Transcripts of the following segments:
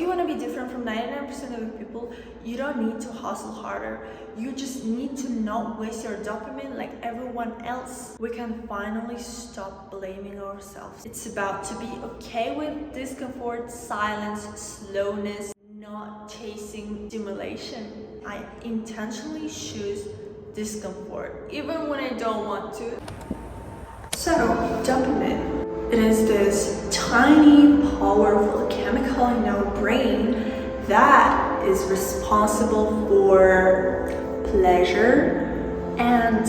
you want to be different from 99% of the people, you don't need to hustle harder. You just need to not waste your dopamine like everyone else. We can finally stop blaming ourselves. It's about to be okay with discomfort, silence, slowness, not chasing stimulation. I intentionally choose discomfort, even when I don't want to. So, dopamine. It is this tiny, powerful chemical in our brain that is responsible for pleasure and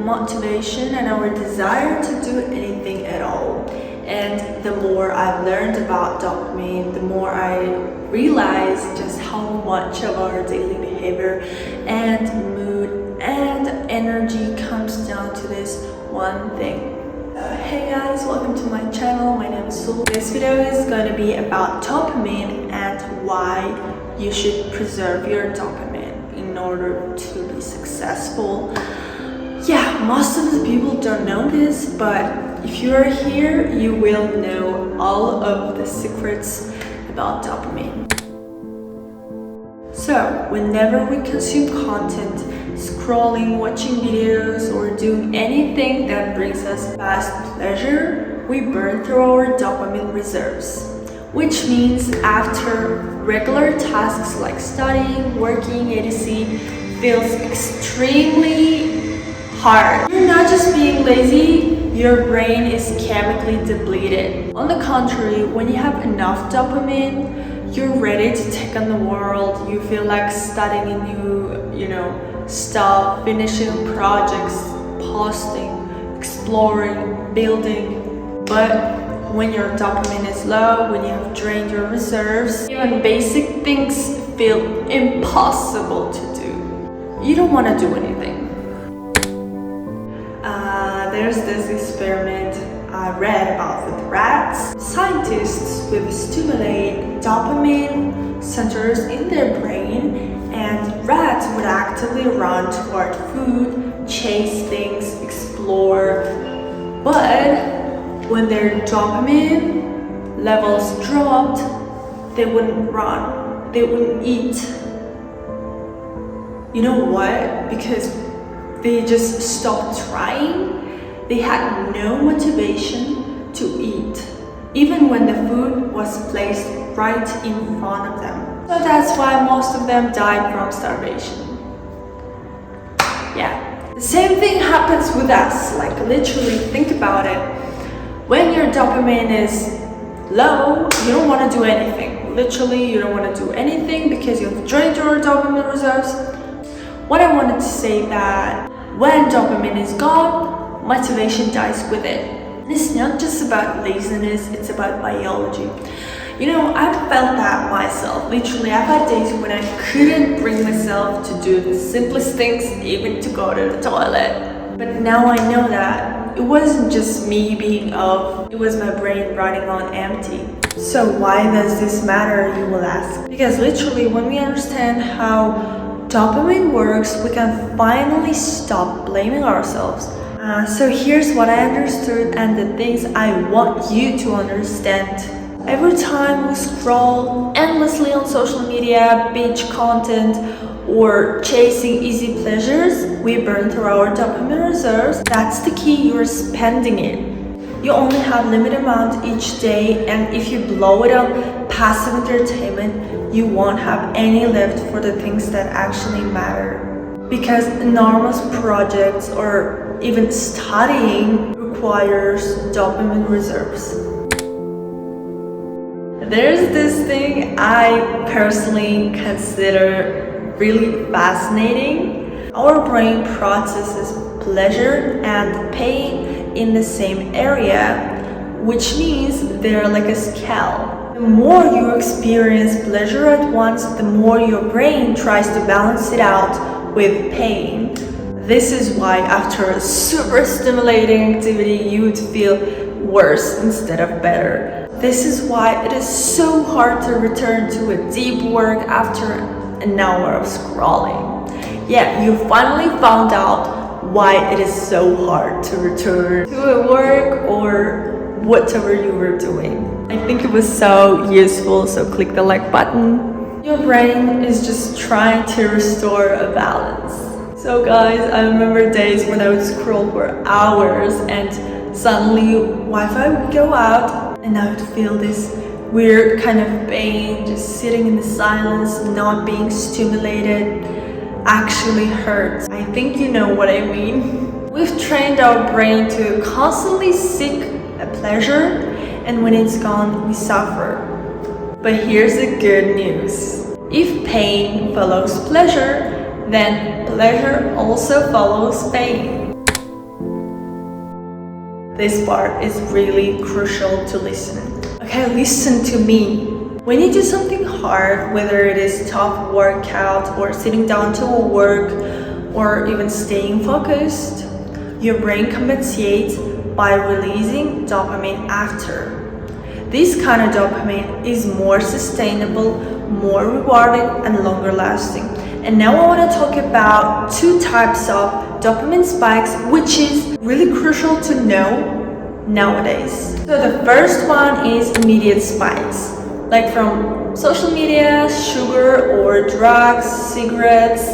motivation and our desire to do anything at all. And the more I've learned about dopamine, the more I realize just how much of our daily behavior and mood and energy comes down to this one thing. Hey guys, welcome to my channel. My name is Sul. This video is going to be about dopamine and why you should preserve your dopamine in order to be successful. Yeah, most of the people don't know this, but if you are here, you will know all of the secrets about dopamine. So, whenever we consume content, scrolling, watching videos, or doing anything that brings us fast pleasure, we burn through our dopamine reserves. Which means after regular tasks like studying, working, etc. feels extremely hard. You're not just being lazy, your brain is chemically depleted. On the contrary, when you have enough dopamine, you're ready to take on the world. You feel like studying new, stuff, finishing projects, posting, exploring, building. But when your dopamine is low, when you have drained your reserves, even basic things feel impossible to do. You don't want to do anything. There's this experiment I read about with rats. Scientists would stimulate dopamine centers in their brain, and rats would actively run toward food, chase things, explore. But when their dopamine levels dropped, they wouldn't run, they wouldn't eat. You know what? Because they just stopped trying. They had no motivation to eat, even when the food was placed right in front of them. So that's why most of them died from starvation. Yeah. The same thing happens with us. Like, literally, think about it. When your dopamine is low, you don't want to do anything. Literally, you don't want to do anything because you've drained your dopamine reserves. What I wanted to say that when dopamine is gone, motivation dies with it. And it's not just about laziness, it's about biology. I've felt that myself. Literally, I've had days when I couldn't bring myself to do the simplest things, even to go to the toilet. But now I know that it wasn't just me being off, it was my brain running on empty. So why does this matter, you will ask? Because literally, when we understand how dopamine works, we can finally stop blaming ourselves. So here's what I understood and the things I want you to understand. Every time we scroll endlessly on social media, binge content, or chasing easy pleasures, we burn through our dopamine reserves. That's the key, you're spending it. You only have limited amount each day, and if you blow it on passive entertainment, you won't have any left for the things that actually matter. Because enormous projects or even studying requires dopamine reserves. There's this thing I personally consider really fascinating. Our brain processes pleasure and pain in the same area, which means they're like a scale. The more you experience pleasure at once, the more your brain tries to balance it out with pain. This is why after a super stimulating activity, you would feel worse instead of better. This is why it is so hard to return to a deep work after an hour of scrolling. Yeah, you finally found out why it is so hard to return to a work or whatever you were doing. I think it was so useful, so click the like button. Your brain is just trying to restore a balance. So guys, I remember days when I would scroll for hours and suddenly Wi-Fi would go out and I would feel this weird kind of pain, just sitting in the silence, not being stimulated, actually hurts. I think you know what I mean. We've trained our brain to constantly seek a pleasure, and when it's gone, we suffer. But here's the good news. If pain follows pleasure, then pleasure also follows pain. This part is really crucial to listen. Okay, listen to me. When you do something hard, whether it is tough workout or sitting down to work or even staying focused, your brain compensates by releasing dopamine after. This kind of dopamine is more sustainable, more rewarding, and longer lasting. And now I want to talk about two types of dopamine spikes, which is really crucial to know nowadays. So the first one is immediate spikes, like from social media, sugar or drugs, cigarettes.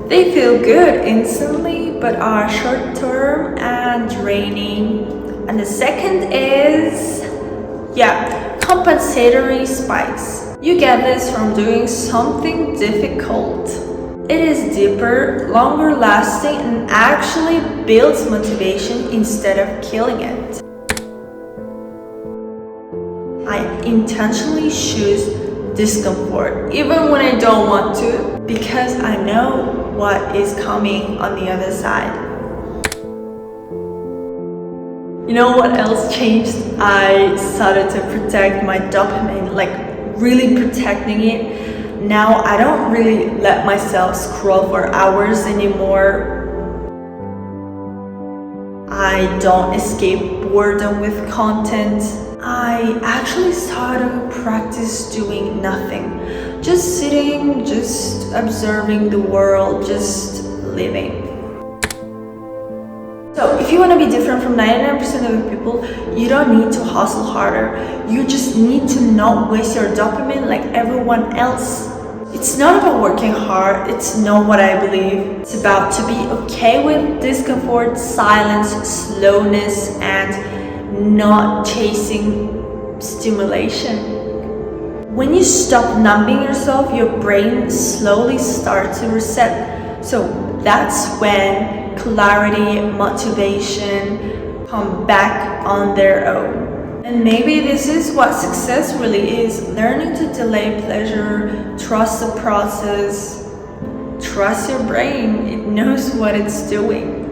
They feel good instantly but are short-term and draining. And the second is, compensatory spikes. You get this from doing something difficult. It is deeper, longer lasting, and actually builds motivation instead of killing it. I intentionally choose discomfort, even when I don't want to, because I know what is coming on the other side. You know what else changed? I started to protect my dopamine, like really protecting it. Now I don't really let myself scroll for hours anymore. I don't escape boredom with content. I actually started to practice doing nothing. Just sitting, just observing the world, just living. So if you want to be different from 99% of the people, you don't need to hustle harder. You just need to not waste your dopamine like everyone else. It's not about working hard, it's not what I believe. It's about to be okay with discomfort, silence, slowness, and not chasing stimulation. When you stop numbing yourself, your brain slowly starts to reset. So that's when clarity, motivation come back on their own. And maybe this is what success really is: learning to delay pleasure, trust the process, trust your brain, it knows what it's doing.